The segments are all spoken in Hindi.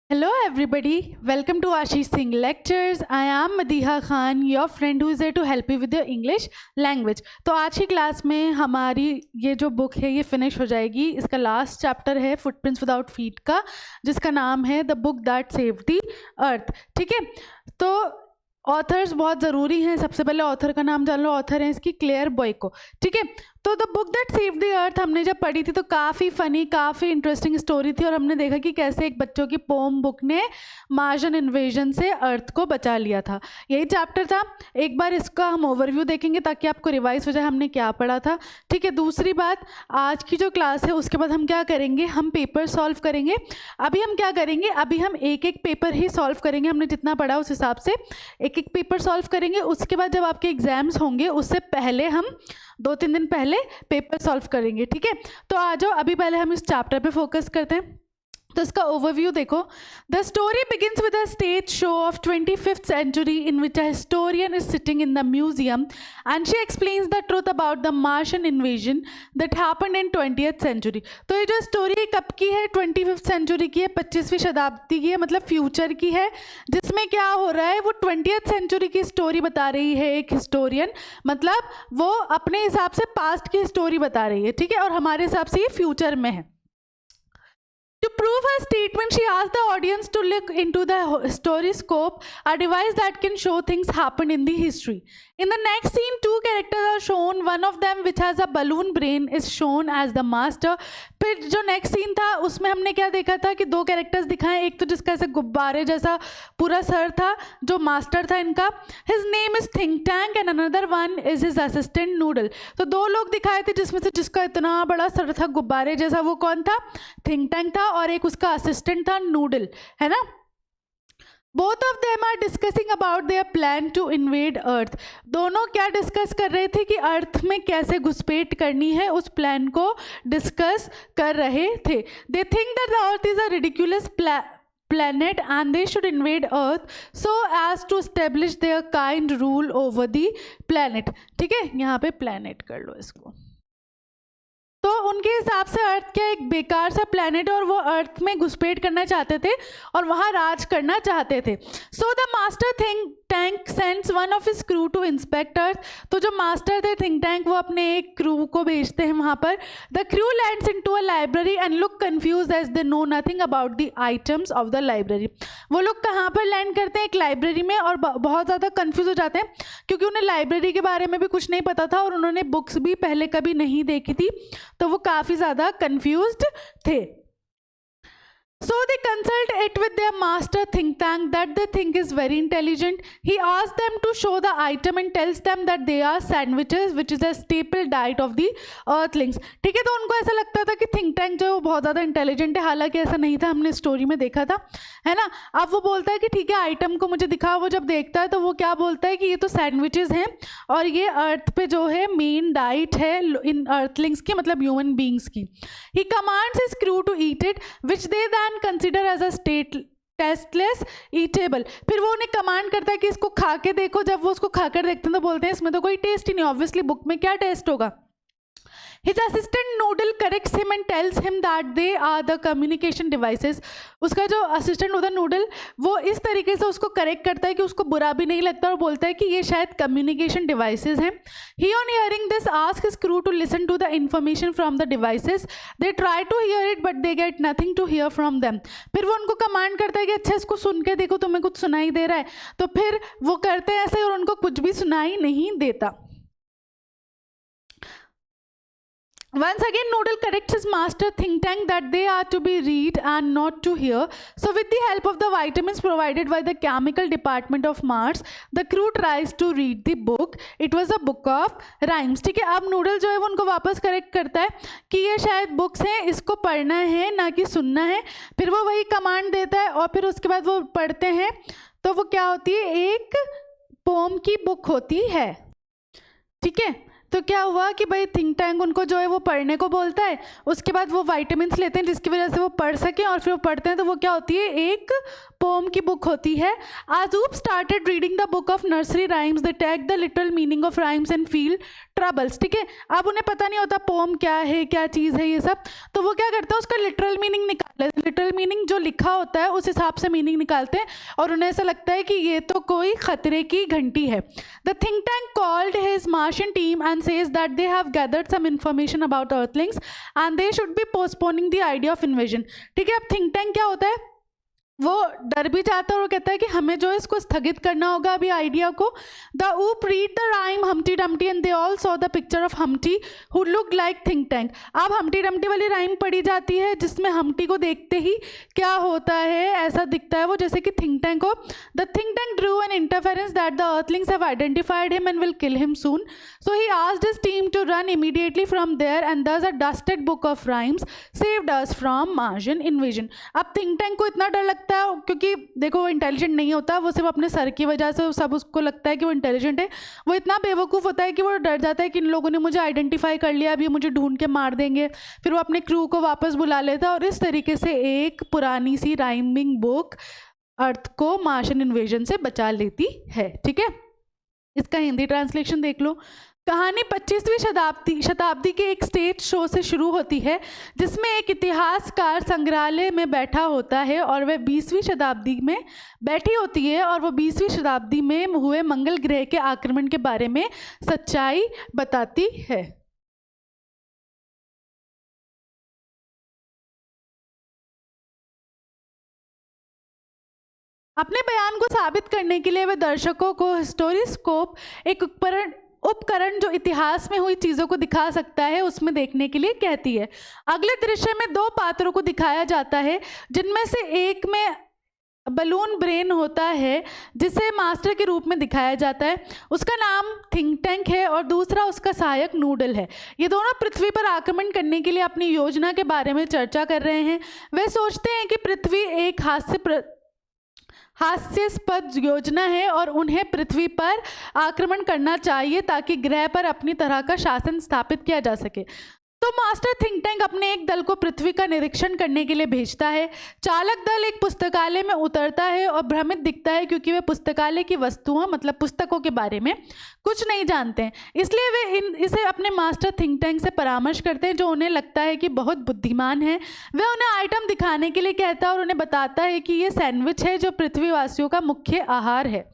Hello everybody, welcome to Ashish Singh Lectures. I am Madiha Khan, your friend who is there to help you with your English language. तो आज की क्लास में हमारी ये जो बुक है ये फिनिश हो जाएगी. इसका लास्ट चैप्टर है फुटप्रिंट्स विदाउट फीट का, जिसका नाम है the book that saved the अर्थ. ठीक है, तो ऑथर्स बहुत ज़रूरी हैं. सबसे पहले ऑथर का नाम जान लो. ऑथर है इसकी क्लेयर बॉयको. ठीक है, तो the book that saved the अर्थ हमने जब पढ़ी थी तो काफ़ी फ़नी, काफ़ी इंटरेस्टिंग स्टोरी थी और हमने देखा कि कैसे एक बच्चों की पोम बुक ने मार्शन इन्वेजन से अर्थ को बचा लिया था. यही चैप्टर था. एक बार इसका हम ओवरव्यू देखेंगे ताकि आपको रिवाइज हो जाए हमने क्या पढ़ा था. ठीक है, दूसरी बात, आज की जो क्लास है उसके बाद हम क्या करेंगे, हम पेपर सॉल्व करेंगे. अभी हम क्या करेंगे, अभी हम एक एक पेपर ही सॉल्व करेंगे. हमने जितना पढ़ा उस हिसाब से एक एक पेपर सॉल्व करेंगे. उसके बाद जब आपके एग्जाम्स होंगे उससे पहले हम 2-3 दिन पहले पेपर सॉल्व करेंगे. ठीक है, तो आ जाओ अभी पहले हम इस चैप्टर पे फोकस करते हैं. तो इसका ओवरव्यू देखो. The story begins with a stage show off 25th century in which a historian is sitting in the museum and she explains the truth about the Martian invasion that happened in 20th century. तो ये जो स्टोरी कब की है, 25th century की है, 25वीं शताब्दी की है, मतलब फ्यूचर की है. जिसमें क्या हो रहा है, वो 20th century की स्टोरी बता रही है एक हिस्टोरियन. मतलब वो अपने हिसाब से पास्ट की स्टोरी बता रही है. ठीक है, और हमारे हिसाब से ये फ्यूचर में है. To prove her statement, she asked the audience to look into the storyscope, a device that can show things happened in the history. In the next scene, two characters are shown. One of them, which has a balloon brain, is shown as the master. फिर जो नेक्स्ट सीन था उसमें हमने क्या देखा था कि दो कैरेक्टर्स दिखाए. एक तो जिसका ऐसे गुब्बारे जैसा पूरा सर था, जो मास्टर था इनका, his name is think tank and another one is his assistant noodle. तो दो लोग दिखाए थे जिसमें से जिसका इतना बड़ा सर था गुब्बारे जैसा, वो कौन था, थिंक टैंक था, और एक उसका असिस्टेंट था नूडल, है ना. Both of them are discussing about their plan to invade earth. दोनों क्या डिस्कस कर रहे थे कि अर्थ में कैसे घुसपैठ करनी है, उस प्लान को डिस्कस कर रहे थे. They think that the earth is a ridiculous planet and they should invade earth so as to establish their kind rule over the planet. ठीक है, यहाँ पे planet कर लो इसको. तो उनके हिसाब से अर्थ क्या एक बेकार सा प्लैनेट, और वो अर्थ में घुसपैठ करना चाहते थे और वहाँ राज करना चाहते थे. So the master think tank sends one of his crew to inspect earth. तो जो मास्टर थे थिंक टैंक, वो अपने एक क्रू को भेजते हैं वहाँ पर. The crew lands into a library and look confused as they know nothing about the items of the library. वो लोग कहाँ पर लैंड करते हैं, एक लाइब्रेरी में, और बहुत ज़्यादा कन्फ्यूज हो जाते हैं क्योंकि उन्हें लाइब्रेरी के बारे में भी कुछ नहीं पता था और उन्होंने बुक्स भी पहले कभी नहीं देखी थी, तो वो काफ़ी ज़्यादा कंफ्यूज्ड थे. So they consult it with their master think tank that they think is very intelligent. He asks them to show the item and tells them that they are sandwiches, which is a staple diet of the earthlings. ठीक है, तो उनको ऐसा लगता था कि थिंक टैंक जो है वो बहुत ज़्यादा इंटेलिजेंट है, हालांकि ऐसा नहीं था, हमने स्टोरी में देखा था, है ना. अब वो बोलता है कि ठीक है आइटम को मुझे दिखाओ. वो जब देखता है तो वो क्या बोलता है कि ये तो सैंडविचेस हैं और ये अर्थ पे जो है मेन डाइट है इन अर्थलिंग्स की, मतलब ह्यूमन बींग्स की. He commands his crew to eat it which they and consider as a tasteless edible. फिर वो उन्हें कमांड करता है कि इसको खा के देखो. जब वो उसको खाकर देखते हैं तो बोलते हैं इसमें तो कोई टेस्ट ही नहीं. ऑब्वियसली बुक में क्या टेस्ट होगा. His assistant Noodle corrects him and tells him that they are the communication devices. उसका जो असिस्टेंट होता है नूडल, वो इस तरीके से उसको करेक्ट करता है कि उसको बुरा भी नहीं लगता और बोलता है कि ये शायद कम्युनिकेशन डिवाइसेस हैं. He on hearing this asks his crew to listen to the information from the devices. They try to hear it but they get nothing to hear from them. फिर वो उनको कमांड करता है कि अच्छा इसको सुन के देखो, तुम्हें कुछ सुनाई दे रहा है. तो फिर वो करते हैं ऐसे और उनको कुछ भी सुनाई नहीं देता. Once again, Noodle corrects his master think tank that they are to be read and not to hear. So with the help of the vitamins provided by the chemical department of Mars, the crew tries to read the book. It was a book of rhymes. ठीक है, अब नूडल जो है वो उनको वापस करेक्ट करता है कि ये शायद बुक्स हैं, इसको पढ़ना है ना कि सुनना है. फिर वो वही कमांड देता है और फिर उसके बाद वो पढ़ते हैं तो वो क्या होती है, एक पोम की बुक होती है. ठीक है, तो क्या हुआ कि भाई थिंक टैंक उनको जो है वो पढ़ने को बोलता है, उसके बाद वो वाइटामिन्स लेते हैं जिसकी वजह से वो पढ़ सकें, और फिर वो पढ़ते हैं तो वो क्या होती है, एक पोम की बुक होती है। आजूब started reading the book of nursery rhymes, they take the literal meaning of rhymes and feel troubles. ठीक है, अब उन्हें पता नहीं होता पोम क्या है, क्या चीज़ है ये सब, तो वो क्या करते हैं, उसका लिटरल मीनिंग निकाल लेते हैं। लिटरल मीनिंग जो लिखा होता है उस हिसाब से मीनिंग निकालते हैं, और उन्हें ऐसा लगता है कि ये तो कोई खतरे की घंटी है। The think tank called his Martian team and says that they have gathered some information about earthlings and they should be postponing the idea of invasion. ठीक है, अब थिंक टैंक क्या होता है, वो डर भी जाता है और वो कहता है कि हमें जो है इसको स्थगित करना होगा अभी आइडिया को। द ऊप read the rhyme Humpty Dumpty and they all saw the picture of Humpty who look like think tank. अब हम्टी डम्टी वाली राइम पढ़ी जाती है जिसमें हम्टी को देखते ही क्या होता है, ऐसा दिखता है वो जैसे कि थिंक टैंक हो। The think tank drew an interference that the earthlings have identified him and will kill him soon, so he asked his team to run immediately from there and thus a dusted book of rhymes saved us from Martian invasion. अब थिंक टैंक को इतना डर लगता है, क्योंकि देखो वो इंटेलिजेंट नहीं होता, वो सिर्फ अपने सर की वजह से सब उसको लगता है कि वो इंटेलिजेंट है, वो इतना बेवकूफ़ होता है कि वो डर जाता है कि इन लोगों ने मुझे आइडेंटिफाई कर लिया, अभी मुझे ढूंढ के मार देंगे। फिर वो अपने क्रू को वापस बुला लेता है और इस तरीके से एक पुरानी सी राइमिंग बुक अर्थ को मार्शियन इन्वेजन से बचा लेती है। ठीक है, इसका हिंदी ट्रांसलेशन देख लो। कहानी 25वीं शताब्दी के एक स्टेज शो से शुरू होती है जिसमें एक इतिहासकार संग्रहालय में बैठा होता है और वह 20वीं शताब्दी में बैठी होती है और वो 20वीं शताब्दी में हुए मंगल ग्रह के आक्रमण के बारे में सच्चाई बताती है। अपने बयान को साबित करने के लिए वह दर्शकों को हिस्टोरिस्कोप, एक उपकरण जो इतिहास में हुई चीज़ों को दिखा सकता है, उसमें देखने के लिए कहती है। अगले दृश्य में दो पात्रों को दिखाया जाता है जिनमें से एक में बलून ब्रेन होता है जिसे मास्टर के रूप में दिखाया जाता है, उसका नाम थिंक टैंक है, और दूसरा उसका सहायक नूडल है। ये दोनों पृथ्वी पर आक्रमण करने के लिए अपनी योजना के बारे में चर्चा कर रहे हैं। वे सोचते हैं कि पृथ्वी एक हास्यास्पद योजना है और उन्हें पृथ्वी पर आक्रमण करना चाहिए ताकि ग्रह पर अपनी तरह का शासन स्थापित किया जा सके। तो मास्टर थिंक टैंक अपने एक दल को पृथ्वी का निरीक्षण करने के लिए भेजता है। चालक दल एक पुस्तकालय में उतरता है और भ्रमित दिखता है क्योंकि वे पुस्तकालय की वस्तुओं मतलब पुस्तकों के बारे में कुछ नहीं जानते हैं, इसलिए वे इसे अपने मास्टर थिंक टैंक से परामर्श करते हैं जो उन्हें लगता है कि बहुत बुद्धिमान है। वह उन्हें आइटम दिखाने के लिए कहता है और उन्हें बताता है कि ये सैंडविच है जो पृथ्वीवासियों का मुख्य आहार है।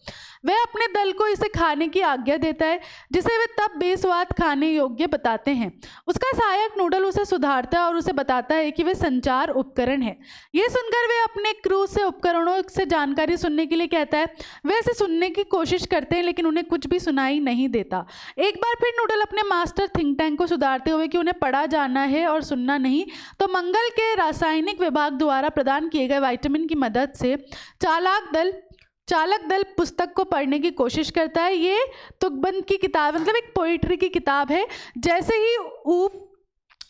वह अपने दल को इसे खाने की आज्ञा देता है जिसे वे तब बेस्वाद खाने योग्य बताते हैं। उसका सहायक नूडल उसे सुधारता है और उसे बताता है कि वे संचार उपकरण है। ये सुनकर वे अपने क्रू से उपकरणों से जानकारी सुनने के लिए कहता है। वे इसे सुनने की कोशिश करते हैं लेकिन उन्हें कुछ भी सुनाई नहीं देता। एक बार फिर नूडल अपने मास्टर थिंक टैंक को सुधारते हुए कि उन्हें पढ़ा जाना है और सुनना नहीं, तो मंगल के रासायनिक विभाग द्वारा प्रदान किए गए विटामिन की मदद से चालक दल पुस्तक को पढ़ने की कोशिश करता है। ये तुकबंद की किताब मतलब एक पोइट्री की किताब है। जैसे ही ऊप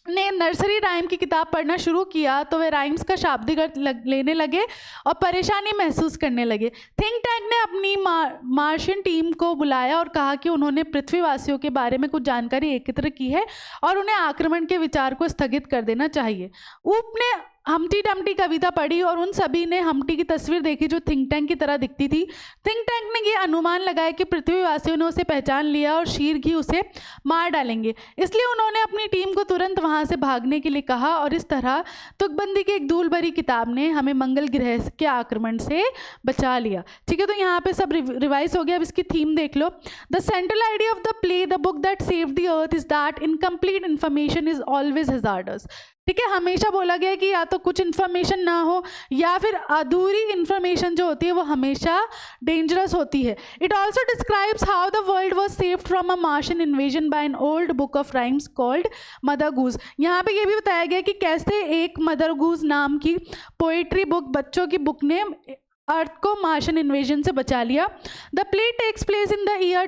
ने नर्सरी राइम की किताब पढ़ना शुरू किया तो वे राइम्स का शाब्दिक अर्थ लेने लगे और परेशानी महसूस करने लगे। थिंक टैंक ने अपनी मार्शियन टीम को बुलाया और कहा कि उन्होंने पृथ्वीवासियों के बारे में कुछ जानकारी एकत्र की है और उन्हें आक्रमण के विचार को स्थगित कर देना चाहिए। ऊप ने हम्टी डम्टी कविता पढ़ी और उन सभी ने हम्टी की तस्वीर देखी जो थिंक टैंक की तरह दिखती थी। थिंक टैंक ने ये अनुमान लगाया कि पृथ्वीवासियों ने उसे पहचान लिया और शीघ्र उसे मार डालेंगे, इसलिए उन्होंने अपनी टीम को तुरंत वहां से भागने के लिए कहा और इस तरह तुकबंदी की एक धूल भरी किताब ने हमें मंगल ग्रह के आक्रमण से बचा लिया। ठीक है, तो यहाँ पे सब रिवाइज हो गया। अब इसकी थीम देख लो। The central idea of the play the book that saved the earth is that incomplete information is always hazardous. ठीक है, हमेशा बोला गया कि या तो कुछ इन्फॉर्मेशन ना हो या फिर अधूरी इन्फॉर्मेशन जो होती है वो हमेशा डेंजरस होती है। It also describes how the world was saved from a Martian invasion by an old book of rhymes called Mother Goose. यहाँ पे ये भी बताया गया कि कैसे एक मदर गूज नाम की पोइट्री बुक, बच्चों की बुक ने अर्थ को मार्शियन इन्वेजन से बचा लिया। The play takes place in the year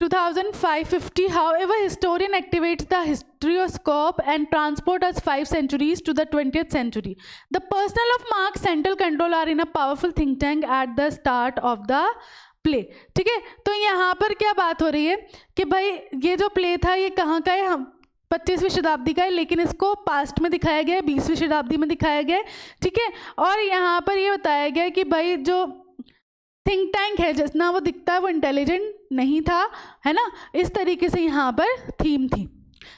2550. However, historian activates the historioscope and transport us 5 centuries to the 20th century. The personnel of Mark's central control are in a powerful think tank at the start of the play. ठीक है, तो यहाँ पर क्या बात हो रही है कि भाई ये जो प्ले था ये कहाँ का है, हम 25वीं शताब्दी का है, लेकिन इसको पास्ट में दिखाया गया है, 20वीं शताब्दी में दिखाया गया है। ठीक है, और यहाँ पर ये बताया गया है कि भाई जो थिंक टैंक है जितना वो दिखता है वो इंटेलिजेंट नहीं था, है ना, इस तरीके से यहाँ पर थीम थी।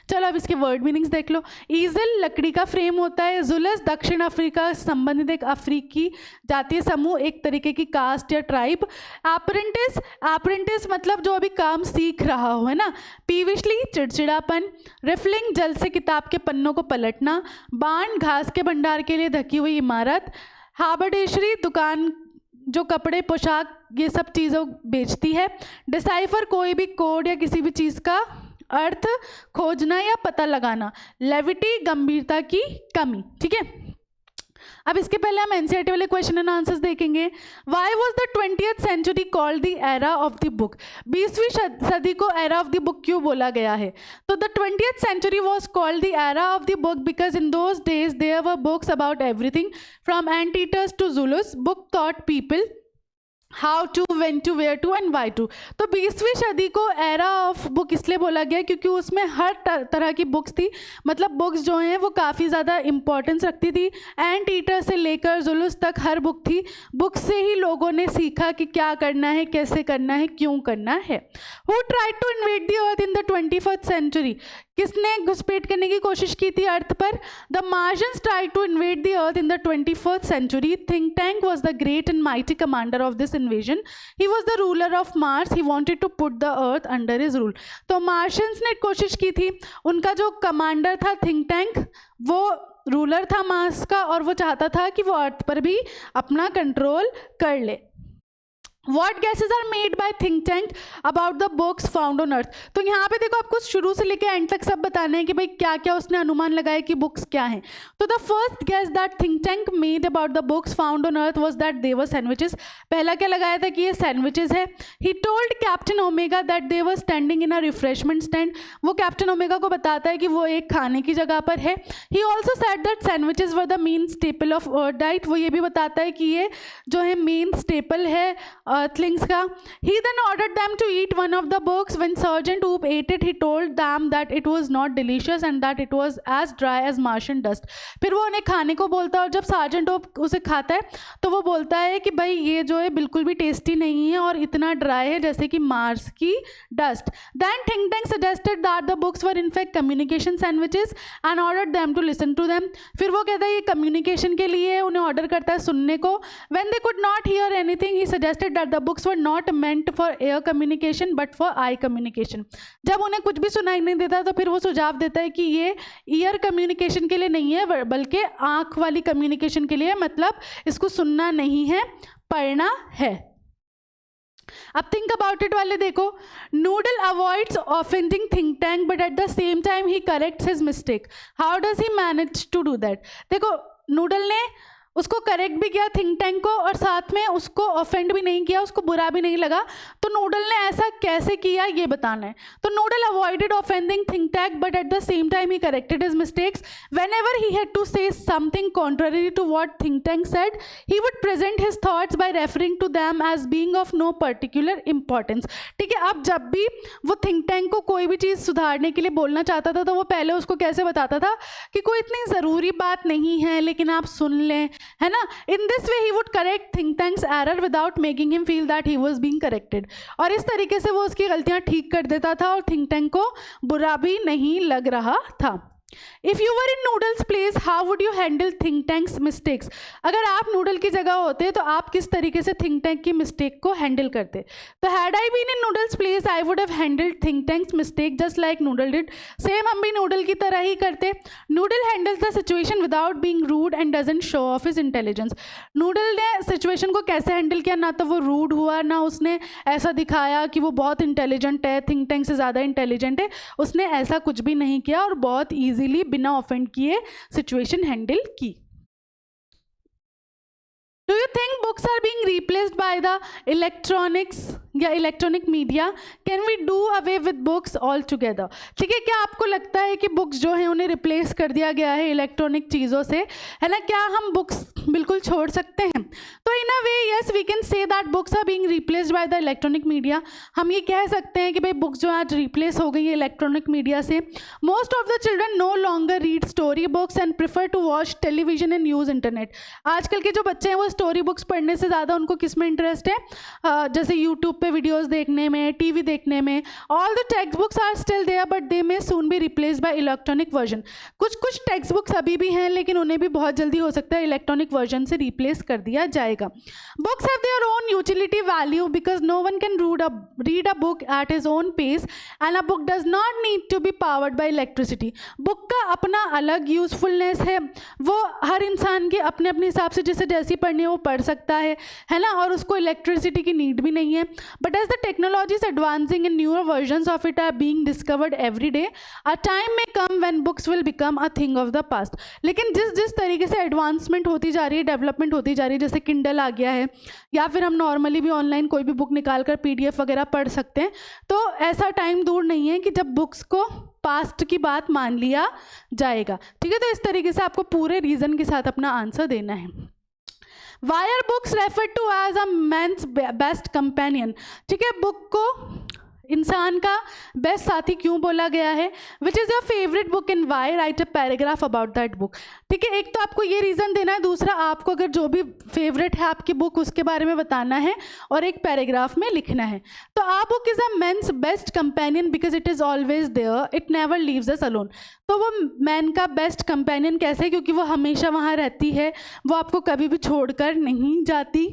चलो अब इसके वर्ड मीनिंग्स देख लो। ईजल लकड़ी का फ्रेम होता है। जुलस दक्षिण अफ्रीका से संबंधित एक अफ्रीकी जातीय समूह, एक तरीके की कास्ट या ट्राइब। अप्रेंटिस, अप्रेंटिस मतलब जो अभी काम सीख रहा हो, है ना। पीविशली चिड़चिड़ापन। रिफलिंग जल से किताब के पन्नों को पलटना। बाण घास के भंडार के लिए ढकी हुई इमारत। हाबरडेशरी दुकान जो कपड़े पोशाक ये सब चीज़ों बेचती है। डिसाइफर कोई भी कोड या किसी भी चीज़ का अर्थ खोजना या पता लगाना। लेविटी गंभीरता की कमी। ठीक है, अब इसके पहले हम एनसीईआरटी वाले क्वेश्चन एंड आंसर्स देखेंगे। Why was the 20th century called the era of the book? 20वीं सदी को एरा ऑफ द बुक क्यों बोला गया है? तो the 20th century was called the era of the book because in those days there were books about everything from anteaters to Zulus. Book taught people how to, when to, where to and why to. तो 20वीं सदी को एरा ऑफ बुक इसलिए बोला गया क्योंकि उसमें हर तरह की बुक्स थी, मतलब बुक्स जो हैं वो काफ़ी ज़्यादा इंपॉर्टेंस रखती थी। एंड ईटर से लेकर जुलूस तक हर बुक थी। बुक से ही लोगों ने सीखा कि क्या करना है, कैसे करना है, क्यों करना है। Who tried to invade the earth in the 21st century? किसने घुसपैठ करने की कोशिश की थी अर्थ पर? The Martians tried to invade the earth in the 21st century. Think tank was the great and mighty commander of this invasion. He was the ruler of Mars. He wanted to put the earth under his rule. तो मार्शियंस ने कोशिश की थी, उनका जो कमांडर था थिंक टैंक वो रूलर था मार्स का और वो चाहता था कि वो अर्थ पर भी अपना कंट्रोल कर ले। What guesses are made by think tank about the books found on earth? तो यहाँ पे देखो आपको शुरू से लेकर एंड तक सब बताना है कि भाई क्या क्या उसने अनुमान लगाया कि बुक्स क्या हैं। तो the first guess that think tank made about the books found on earth was that they were sandwiches. पहला क्या लगाया था कि ये सैंडविचेस है। He told Captain Omega that they were standing in a refreshment stand. वो कैप्टन ओमेगा को बताता है कि वो एक खाने की जगह पर है। He also said that sandwiches were the main staple of earth diet. वो ये भी बताता है कि ये जो है मेन स्टेपल है earthlings का। He then ordered them to eat one of the books. When Sergeant Oop ate it, he told them that it was not delicious and that it was as dry as Martian dust. फिर वो उन्हें खाने को बोलता है और जब सार्जेंट ओप उसे खाता है तो वो बोलता है कि भाई ये जो है बिल्कुल भी टेस्टी नहीं है और इतना ड्राई है जैसे कि मार्स की dust. Then think tank suggested that the books were in fact communication sandwiches and ordered them to listen to them. फिर वो कहता है ये कम्युनिकेशन के लिए, उन्हें ऑर्डर करता है सुनने को। When they could not hear anything, he suggested that the books were not meant for air communication but for eye communication. जब उन्हें कुछ भी सुनाई नहीं देता तो फिर वो सुझाव देता है कि ये ईयर कम्युनिकेशन के लिए नहीं है बल्कि आँख वाली कम्युनिकेशन के लिए, मतलब इसको सुनना नहीं है, पढ़ना है। अब थिंक अबाउट इट वाले देखो। Noodle avoids offending think tank but at the same time he corrects his mistake. How does he manage to do that? देखो नूडल ने उसको करेक्ट भी किया थिंक टैंक को और साथ में उसको ऑफेंड भी नहीं किया, उसको बुरा भी नहीं लगा। तो नूडल ने ऐसा कैसे किया ये बताना है। तो Noodle avoided offending think tank but at the same time he corrected his mistakes. Whenever he had to say something contrary to what think tank said, he would present his thoughts by referring to them as being of no particular importance. ठीक है, अब जब भी वो थिंक टैंक को कोई भी चीज़ सुधारने के लिए बोलना चाहता था तो वो पहले उसको कैसे बताता था कि कोई इतनी ज़रूरी बात नहीं है लेकिन आप सुन लें, है ना। In this way he would correct think tanks error without making him feel that he was being corrected. और इस तरीके से वो उसकी गलतियां ठीक कर देता था और थिंक टैंक को बुरा भी नहीं लग रहा था। If you were in Noodle's place, how would you handle think tank's mistakes? अगर आप नूडल की जगह होते तो आप किस तरीके से थिंक टैंक की मिस्टेक को हैंडल करते? तो had I been in Noodle's place, I would have handled think tank's mistake just like Noodle did. Same हम भी नूडल की तरह ही करते। Noodle handles the situation without being rude and doesn't show off his intelligence. Noodle ने सिचुएशन को कैसे हैंडल किया? ना तो वो रूड हुआ, ना उसने ऐसा दिखाया कि वो बहुत इंटेलिजेंट है, थिंक टैंक से ज़्यादा इंटेलिजेंट है। उसने ऐसा कुछ भी नहीं किया और बहुत ईजिली बिना ऑफेंड किए सिचुएशन हैंडल की। Do you think books are being replaced by the electronics या electronic media? Can we do away with books altogether? ठीक है, क्या आपको लगता है कि बुक्स जो हैं उन्हें रिप्लेस कर दिया गया है इलेक्ट्रॉनिक चीज़ों से, है ना? क्या हम बुक्स बिल्कुल छोड़ सकते हैं। तो in a way yes we can say that books are being replaced by the electronic media. हम ये कह सकते हैं कि भाई बुक्स जो आज रिप्लेस हो गई है इलेक्ट्रॉनिक मीडिया से। Most of the children no longer read story books and prefer to watch television and use internet. आजकल के जो बच्चे हैं वो स्टोरी बुक्स पढ़ने से ज़्यादा उनको किस में इंटरेस्ट है, जैसे यूट्यूब पे वीडियोज़ देखने में, टीवी देखने में। All the text books are still there but they may soon be replaced by electronic version. कुछ टेक्स्ट बुक्स अभी भी हैं लेकिन उन्हें भी बहुत जल्दी हो सकता है इलेक्ट्रॉनिक वर्जन से रिप्लेस कर दिया जाएगा। Books have their own utility value because no one can read a book at his own pace and a book does not need to be powered by electricity. Book का अपना अलग यूजफुलनेस है, वो हर इंसान के अपने अपने हिसाब से जिसे जैसी पढ़नी है वो पढ़ सकता है ना, और उसको इलेक्ट्रिसिटी की नीड भी नहीं है। But as the technology is advancing and newer versions of it are being discovered every day, a time may come when books will become a thing of the past. लेकिन जिस तरीके से एडवांसमेंट होती जा रही है, डेवलपमेंट होती जा रही है, जैसे किंडल आ गया है या फिर हम नॉर्मली भी ऑनलाइन कोई भी बुक निकाल कर PDF वगैरह पढ़ सकते हैं, तो ऐसा टाइम दूर नहीं है कि जब बुक्स को पास्ट की बात मान लिया जाएगा। ठीक है, तो इस तरीके से आपको पूरे रीज़न के साथ अपना आंसर देना है। Why are books referred to as a man's best companion? ठीक है, बुक को इंसान का बेस्ट साथी क्यों बोला गया है? Which is your favourite book and why? Write a paragraph about that book. ठीक है, एक तो आपको ये रीज़न देना है, दूसरा आपको अगर जो भी फेवरेट है आपकी बुक उसके बारे में बताना है और एक पैराग्राफ में लिखना है। तो a book is a man's best companion because it is always there, it never leaves us alone. तो वो मैन का बेस्ट कंपेनियन कैसे? क्योंकि वो हमेशा वहाँ रहती है, वो आपको कभी भी छोड़कर नहीं जाती।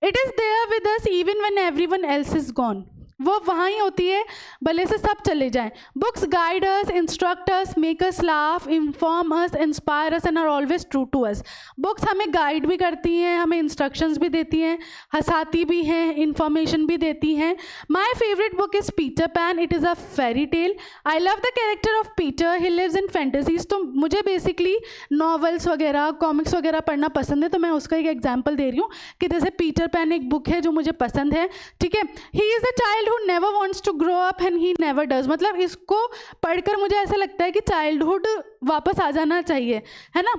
It is there with us even when everyone else is gone. वो वहाँ ही होती है भले से सब चले जाएं। Books guide us, instruct us, make us laugh, inform us, inspire us and are always true to us. Books हमें गाइड भी करती हैं, हमें इंस्ट्रक्शंस भी देती हैं, हंसाती भी हैं, इंफॉर्मेशन भी देती हैं। My favourite book is Peter Pan, it is a fairy tale. I love the character of Peter, he lives in fantasies. तो मुझे बेसिकली नॉवेल्स वगैरह, कॉमिक्स वगैरह पढ़ना पसंद है, तो मैं उसका एक एग्जाम्पल दे रही हूँ कि जैसे पीटर पैन एक बुक है जो मुझे पसंद है। ठीक है, he is a child who never wants to grow up and he never does। मतलब इसको पढ़कर मुझे ऐसा लगता है कि चाइल्डहुड वापस आ जाना चाहिए, है ना।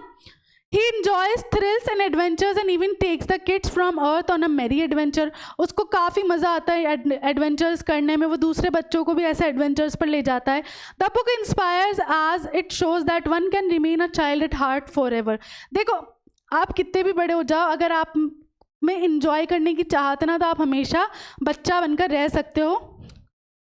He enjoys thrills and adventures and even takes the kids from earth on a merry adventure। उसको काफ़ी मज़ा आता है एडवेंचर्स करने में, वो दूसरे बच्चों को भी ऐसे एडवेंचर्स पर ले जाता है। The book inspires as it shows that one can remain a child at heart forever। देखो, आप कितने भी बड़े हो जाओ, अगर आप में इंजॉय करने की चाहत ना, तो आप हमेशा बच्चा बनकर रह सकते हो।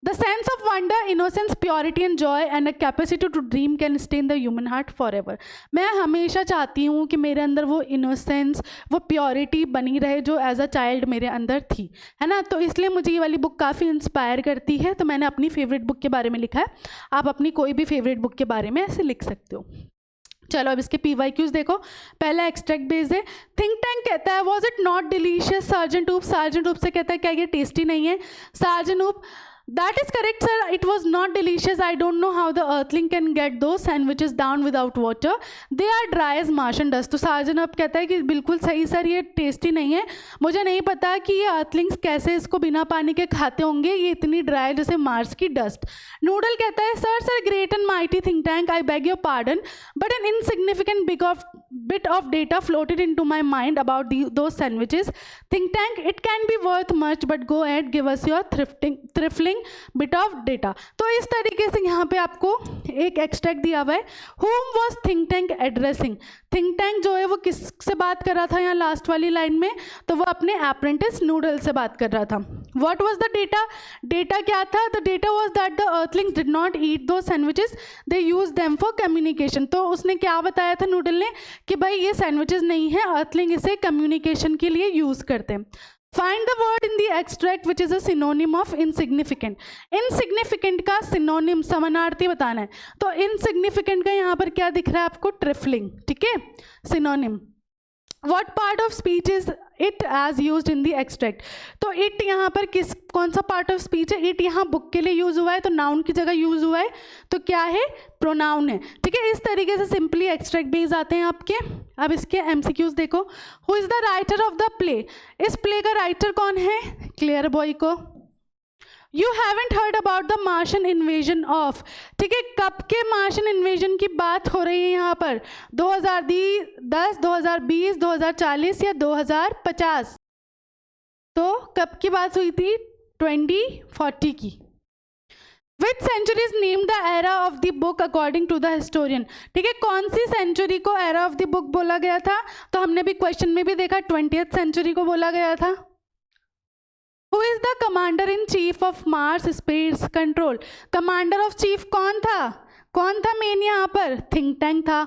The sense of wonder, innocence, purity and joy and a capacity to dream can stay in the human heart forever. मैं हमेशा चाहती हूँ कि मेरे अंदर वो इनोसेंस, वो प्योरिटी बनी रहे जो एज अ चाइल्ड मेरे अंदर थी, है ना। तो इसलिए मुझे ये वाली बुक काफ़ी इंस्पायर करती है, तो मैंने अपनी फेवरेट बुक के बारे में लिखा है। आप अपनी कोई भी फेवरेट बुक के बारे में ऐसे लिख सकते हो। चलो अब इसके PYQs देखो। पहला एक्सट्रैक्ट बेस्ड है। थिंक टैंक कहता है was it not delicious sergeant ऊप। सार्जेंट ऊप से कहता है क्या ये टेस्टी नहीं है? सार्जेंट ऊप That is correct, sir. It was not delicious. I don't know how the earthling can get those sandwiches down without water. They are dry as Martian dust. तो सार्जन अब कहता है कि बिल्कुल सही सर, ये टेस्टी नहीं है। मुझे नहीं पता कि ये अर्थलिंग्स कैसे इसको बिना पानी के खाते होंगे, ये इतनी ड्राई जैसे मार्स की डस्ट। नूडल कहता है sir great and mighty think tank, I beg your pardon but N insignificant bit of data floated into my mind about those sandwiches. Think tank, it can be worth much but go ahead, give us your trifling bit of data। तो इस तरीके से यहाँ पे आपको एक एक्सट्रैक्ट दिया हुआ है। whom was think tank addressing? Think tank जो है वो किससे बात कर रहा था यहाँ लास्ट वाली लाइन में? तो वो अपने अप्रेंटिस नूडल से बात कर रहा था। What was the data? Data क्या था? The data was that the earthlings did not eat those sandwiches, they use them for communication. तो उसने क्या बताया था नूडल ने कि भाई ये सैंडविचेस नहीं है, अर्थलिंग इसे कम्युनिकेशन के लिए यूज़ करते हैं। Find the word in the extract which is a synonym of insignificant. Insignificant का सिनोनिम समानार्थी बताना है। तो इनसिग्निफिकेंट का यहाँ पर क्या दिख रहा है आपको? ट्रिफलिंग। ठीक है, synonym. What part of speech is it as used in the extract? तो it यहाँ पर कौन सा पार्ट ऑफ स्पीच है? it यहाँ बुक के लिए यूज़ हुआ है, तो नाउन की जगह यूज़ हुआ है, तो क्या है? प्रोनाउन है। ठीक है, इस तरीके से सिंपली एक्सट्रैक्ट बेस आते हैं आपके। अब इसके MCQs देखो। Who is the writer of the play? इस प्ले का राइटर कौन है? क्लियर बॉय को। You haven't heard about the Martian invasion of, ठीक है, कब के मार्शन इन्वेजन की बात हो रही है यहाँ पर, 2010, 2020, 2040 या 2050? तो कब की बात हुई थी? 2040 की। Which century is named the era of the book according to the historian? ठीक है, कौन सी सेंचुरी को era of the book बोला गया था? तो हमने भी क्वेश्चन में भी देखा 20th सेंचुरी को बोला गया था। Who is the commander in chief of Mars Space Control? Commander of chief कौन था? कौन था मेन यहाँ पर? थिंक टैंक था।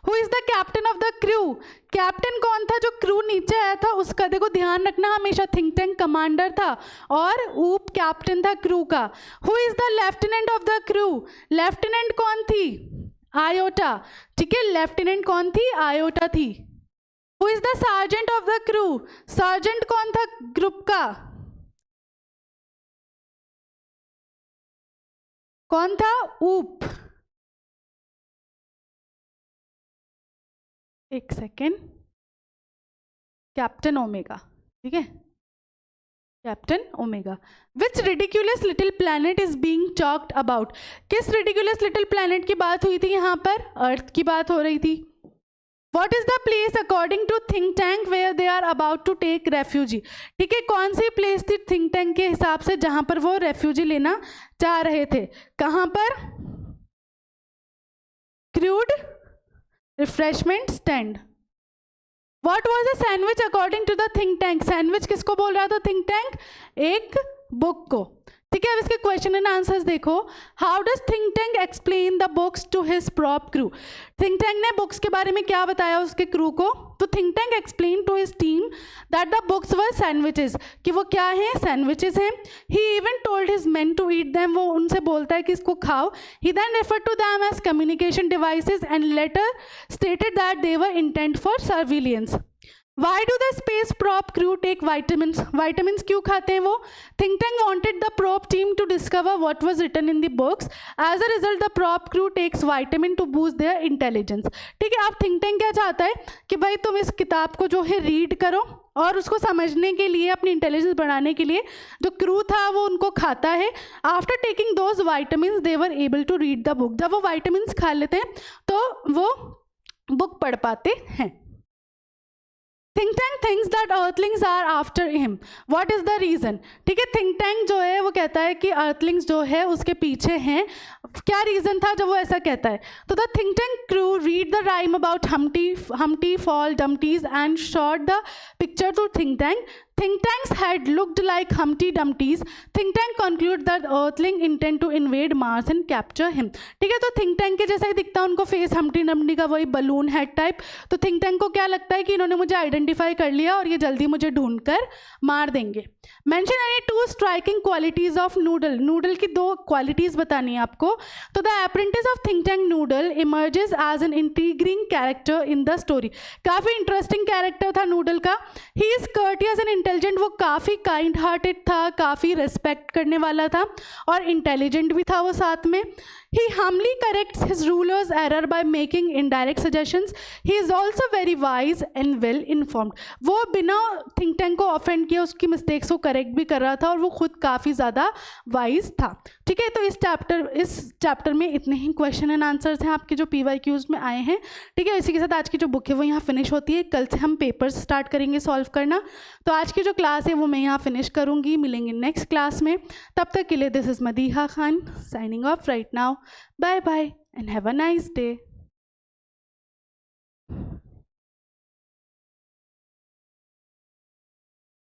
Who is the captain of the crew? Captain कौन था जो क्रू नीचे आया था उसका? देखो ध्यान रखना, हमेशा थिंक टैंक कमांडर था और ऊप कैप्टन था क्रू का। Who is the lieutenant of the crew? Lieutenant कौन थी? आयोटा, ठीक है, लेफ्टिनेंट कौन थी? आयोटा थी। Who is the sergeant of the crew? Sergeant कौन था ग्रुप का? कौन था? ऊप। एक सेकेंड, कैप्टन ओमेगा, ठीक है, captain omega. Which ridiculous little planet is being talked about? किस रिडिक्यूलस लिटिल प्लैनेट की बात हुई थी यहाँ पर? अर्थ की बात हो रही थी। What is the place according to think tank where they are about to take refugee? ठीक है, कौन सी प्लेस थी थिंक टैंक के हिसाब से जहां पर वो रेफ्यूजी लेना चाह रहे थे? कहां पर? Crude refreshment stand. What was a sandwich according to the think tank? Sandwich किसको बोल रहा था थिंक टैंक? एक बुक को, ठीक है। अब इसके क्वेश्चन एंड आंसर्स देखो। How does think tank explain the books to his prop crew? Think tank ने बुक्स के बारे में क्या बताया उसके क्रू को? तो think tank explain to his team that the books were sandwiches, कि वो क्या हैं? सैंडविचेस हैं। He even told his men to eat them, वो उनसे बोलता है कि इसको खाओ। He then refer to them as communication devices and later stated that they were intent for surveillance. Why do the space probe crew take vitamins? Vitamins क्यों खाते हैं वो? Think tank wanted the probe team to discover what was written in the books. As a result, the probe crew takes vitamin to boost their intelligence. ठीक है, अब think tank क्या चाहता है कि भाई तुम इस किताब को जो है रीड करो और उसको समझने के लिए, अपनी इंटेलिजेंस बढ़ाने के लिए जो क्रू था वो उनको खाता है। After taking those vitamin they were able to read the book. जब वो वाइटामिन खा लेते हैं तो वो बुक पढ़ पाते हैं। Think tank thinks that earthlings are after him, what is the reason? ठीक है, थिंक टैंक जो है वो कहता है कि अर्थलिंग्स जो है उसके पीछे हैं। क्या रीजन था जब वो ऐसा कहता है? तो the think tank crew read the rhyme about Humpty fall Dumpties and shot the picture to think tank. Think tanks had looked like Humpty Dumpties. Think tank conclude that Earthling intend to invade Mars and capture him. ठीक है, तो think tank के जैसा ही दिखता है उनको फेस, Humpty Dumpty का वही बलून हेड टाइप। तो think tank को क्या लगता है कि इन्होंने मुझे आइडेंटिफाई कर लिया और ये जल्दी मुझे ढूंढ कर मार देंगे। Mention any two striking qualities of Noodle. Noodle की दो क्वालिटीज बतानी है आपको। तो the apprentice of think tank Noodle emerges as an intriguing character in the story. काफी इंटरेस्टिंग कैरेक्टर था नूडल का। He is courteous and intelligent, वो काफ़ी काइंड हार्टेड था, काफ़ी रिस्पेक्ट करने वाला था और इंटेलिजेंट भी था वो साथ में। He humbly corrects his rulers error by making indirect suggestions. He is also very wise and well informed. वो बिना थिंक टैंक को ऑफेंड किए उसकी मिस्टेक्स को करेक्ट भी कर रहा था और वो खुद काफ़ी ज़्यादा वाइज था। ठीक है, तो इस चैप्टर में इतने ही क्वेश्चन एंड आंसर्स हैं आपके जो PYQs में आए हैं। ठीक है, इसी के साथ आज की जो बुक है वो यहाँ फिनिश होती है। कल से हम पेपर्स स्टार्ट करेंगे सॉल्व करना। तो आज की जो क्लास है वो मैं यहाँ फिनिश करूँगी। मिलेंगे नेक्स्ट क्लास में, तब तक के लिए this is Madiha Khan signing off right now. Bye bye and have a nice day.